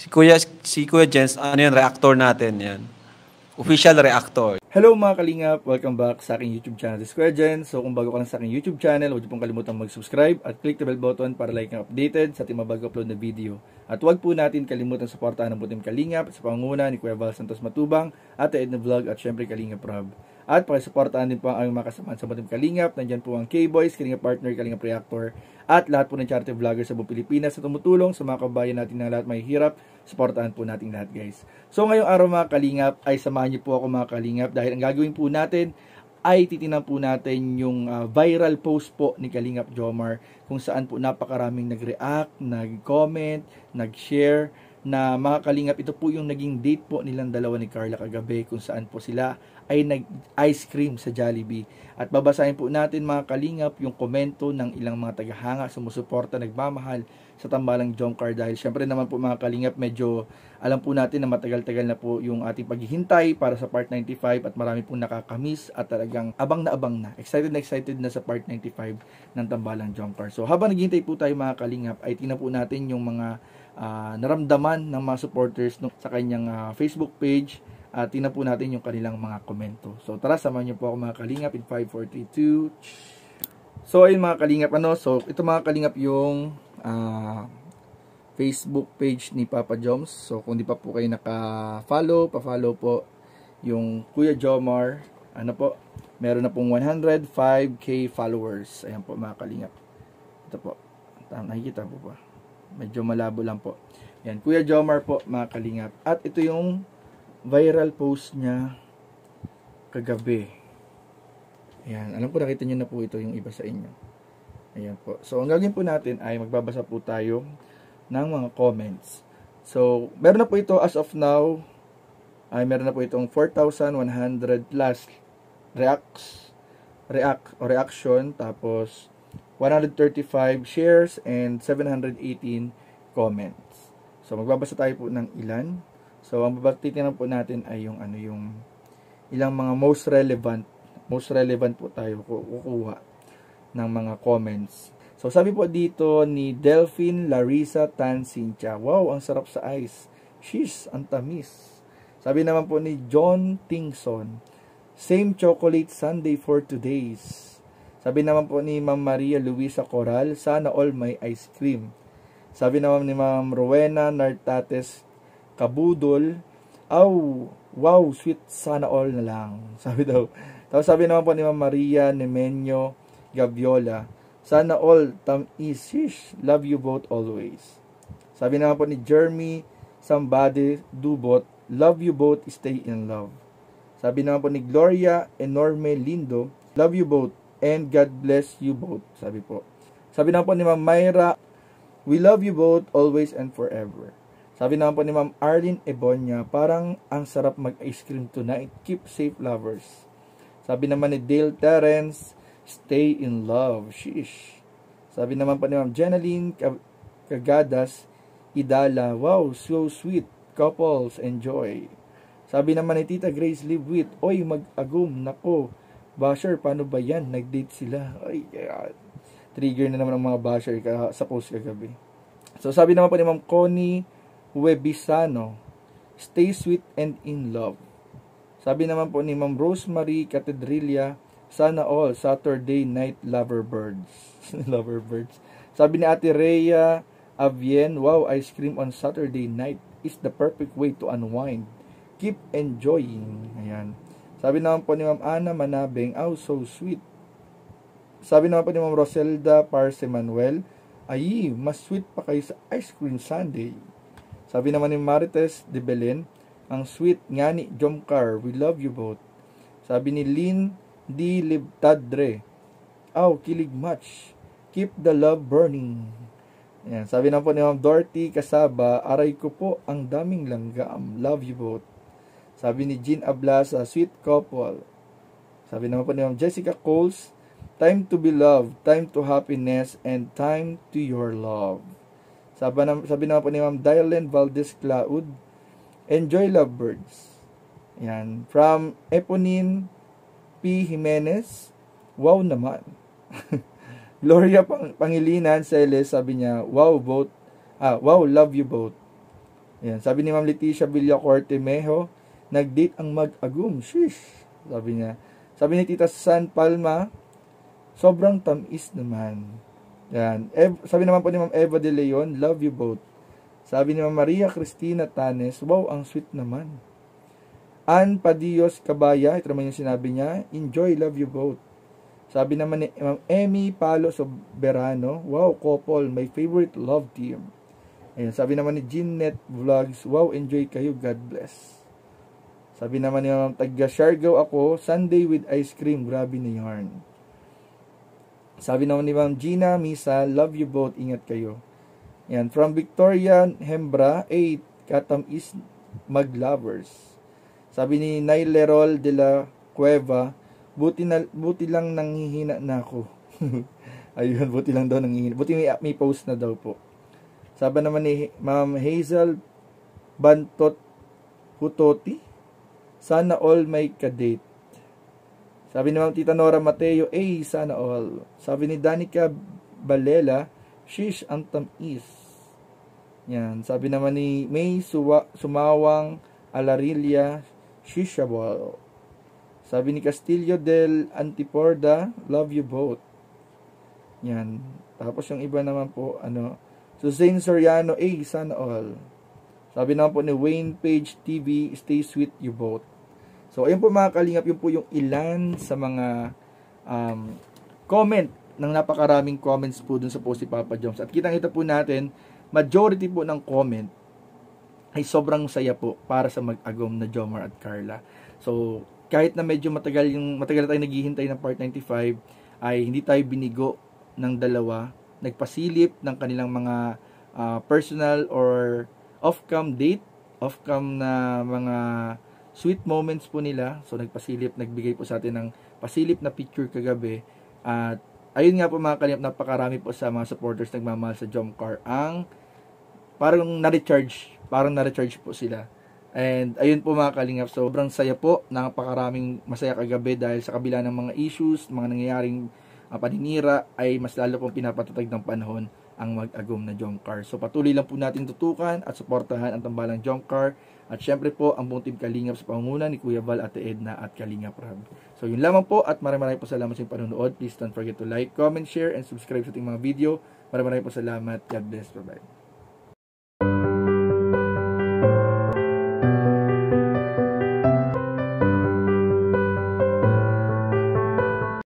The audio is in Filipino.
Si Kuya Jens, ano yan, reactor natin yan. Official reactor. Hello mga kalingap! Welcome back sa aking YouTube channel, this is Kuya Jen. So kung bago ka lang sa aking YouTube channel, huwag niyo pong kalimutan mag-subscribe at click the bell button para like and updated sa ating mga bago upload na video. At huwag po natin kalimutan suportahan ang Butim Kalingap sa pangunguna ni Kuya Val Santos Matubang, Ate Edna Vlog at syempre Kalingap Rob. At pakisuportahan din po ang mga kasamahan sa Butim Kalingap. Nandyan po ang K-Boys, Kalingap Partner, Kalingap Reactor at lahat po ng charity vloggers sa buong Pilipinas na tumutulong sa mga kabayan natin na lahat may hirap. Suportahan po natin lahat guys. So ngayong araw mga Kalingap ay samahan niyo po ako mga Kalingap dahil ang gagawin po natin ay titingnan po natin yung viral post po ni Kalingap Jomar kung saan po napakaraming nag-react, nag-comment, nag-share na mga Kalingap, ito po yung naging date po nilang dalawa ni Carla kagabi kung saan po sila ay nag-ice cream sa Jollibee. At babasahin po natin mga Kalingap yung komento ng ilang mga tagahanga, sumusuporta, nagmamahal sa tambalang Jomcar dahil syempre naman po mga Kalingap, medyo alam po natin na matagal-tagal na po yung ating paghihintay para sa part 95 at marami pong nakakamiss at talagang abang na excited na sa part 95 ng tambalang Jomcar. So habang naghihintay po tayo mga Kalingap ay tingnan po natin yung mga naramdaman ng mga supporters sa kanyang Facebook page at tingnan po natin yung kanilang mga komento. So tara, samahan niyo po ako mga Kalingap in 5, 4, 3, 2. So ayun mga Kalingap, so ito mga Kalingap yung Facebook page ni Papa Joms. So kung di pa po kayo naka-follow, pa-follow po yung Kuya Jomar. Meron na pong 105k followers. Ayan po mga Kalingap. Ito po. Nakikita po ba? Medyo malabo lang po. Yan, Kuya Jomar po mga Kalingap. At ito yung viral post niya kagabi. Ayan, alam po nakita niyo na po ito yung iba sa inyo. Ayan po. So ang gagawin po natin ay magbabasa po tayo ng mga comments. So meron na po ito as of now. Meron na po itong 4,100 plus reaction, tapos 135 shares and 718 comments. So magbabasa tayo po ng ilan. So ang titingnan po natin ay yung yung ilang mga most relevant po tayo kukuha ng mga comments. So sabi po dito ni Delphine Larissa Tan Cynthia, wow, ang sarap sa ice. Sheesh, ang tamis. Sabi naman po ni John Tingson, same chocolate sundae for 2 days. Sabi naman po ni Ma'am Maria Luisa Coral, sana all may ice cream. Sabi naman ni Ma'am Rowena Nartates Kabudol, wow, sweet, sana all na lang. Sabi daw. Tapos sabi naman po ni Ma'am Maria Nemenyo Gaviola, sana all tamis, love you both always. Sabi naman po ni Jeremy Somebody Dubot, love you both, stay in love. Sabi naman po ni Gloria Enorme Lindo, love you both and God bless you both. Sabi po. Sabi naman po ni Ma'am Myra, we love you both always and forever. Sabi naman po ni Ma'am Arlene Ebonya, parang ang sarap mag-ice cream tonight, keep safe lovers. Sabi naman ni Dale Terence, stay in love. Sheesh. Sabi naman po ni Ma'am Jenaline Cagadas Idala, wow, so sweet. Couples, enjoy. Sabi naman ni Tita Grace Live with, oy, mag-agum, nako. Basher, paano ba yan? Nag-date sila. Ay, trigger na naman ang mga basher sa post kagabi. So sabi naman po ni Ma'am Connie Webisano, stay sweet and in love. Sabi naman po ni Ma'am Rosemary Catedrilia, sana all Saturday night loverbirds. Loverbirds. Sabi ni Ate Rhea Avien, wow, ice cream on Saturday night is the perfect way to unwind. Keep enjoying. Ayan. Sabi naman po ni Ma'am Ana Manabeng, oh, so sweet. Sabi naman po ni Ma'am Roselda Parce Manuel, ay, mas sweet pa kayo sa ice cream sundae. Sabi naman ni Marites de Belen, ang sweet nga ni Jomcar, we love you both. Sabi ni Lynn Di Libtadre, kilig much. Keep the love burning. Ayan. Sabi naman po ni Ma'am Dorothy Kasaba, aray ko po, ang daming langgam. Love you both. Sabi ni Jean Ablasa, sweet couple. Sabi naman po ni Ma'am Jessica Coles, time to be loved, time to happiness, and time to your love. Sabi naman po ni Ma'am Dylan Valdez Claud, enjoy lovebirds. Yan. From Eponine P. Jimenez, wow naman. Gloria Pangilinan Celes, sabi niya, wow, love you both. Ayan, sabi ni Ma'am Leticia Villacorte Mejo, nag-date ang mag-agum. Sheesh. Sabi niya. Sabi ni Tita San Palma, sobrang tamis naman. Yan. Sabi naman po ni Ma'am Eva De Leon, love you both. Sabi ni Ma'am Maria Cristina Tanes, wow, ang sweet naman. Ann Padillos Cabaya, ito naman yung sinabi niya, enjoy, love you both. Sabi naman ni Ma'am Emmy Palo Soberano, wow, couple, my favorite love team. Ayan, sabi naman ni Jeanette Vlogs, wow, enjoy kayo, God bless. Sabi naman ni Ma'am Taga Siargao ako, Sunday with ice cream, grabe na yarn. Sabi naman ni Ma'am Gina Misa, love you both, ingat kayo. Ayan, from Victoria Hembra, 8, katam is maglovers. Sabi ni Nailerol de la Cueva, buti lang nanghihina na ako. Ayun, buti lang daw nanghihina. Buti may post na daw po. Sabi naman ni Ma'am Hazel Bantot Hutoti, sana all may kadate. Sabi ni Ma'am Tita Nora Mateo, sana all. Sabi ni Danica Balela, shish, ang tamis. Yan. Sabi naman ni May Sumawang Alarilia, shishable. Sabi ni Castillo del Antiporda, love you both. Yan. Tapos yung iba naman po, Suzanne Soriano, sana all. Sabi naman po ni Wayne Page TV, stay sweet you both. So, ayun po mga kalingap, yun po yung ilan sa mga comment ng napakaraming comments po dun sa post ni Papa Joms. At kitang-kita po natin, majority po ng comment ay sobrang saya po para sa mag-agom na Jomar at Carla. So, kahit na medyo matagal na tayo naghihintay ng part 95, ay hindi tayo binigo ng dalawa, nagpasilip ng kanilang mga personal or off-cam date, off-cam na mga sweet moments po nila. So, nagpasilip, nagbigay po sa atin ng pasilip na picture kagabi. At ayun nga po mga kalingap, napakarami po sa mga supporters nagmamahal sa Jomcar ang parang na-recharge po sila. And ayun po mga kalingap, sobrang saya po, napakaraming masaya kagabi dahil sa kabila ng mga issues, mga nangyayaring paninira, ay mas lalo pong pinapatatag ng panahon ang mag-agom na Jomcar. So patuloy lang po natin tutukan at suportahan ang tambalang Jomcar. At syempre po, ang buong team Kalingap sa pangunguna ni Kuya Val, Ate Edna at Kalingap Rab. So yun lamang po at maraming po salamat sa inyong panonood. Please don't forget to like, comment, share, and subscribe sa ating mga video. Maraming po salamat. God bless. Bye-bye.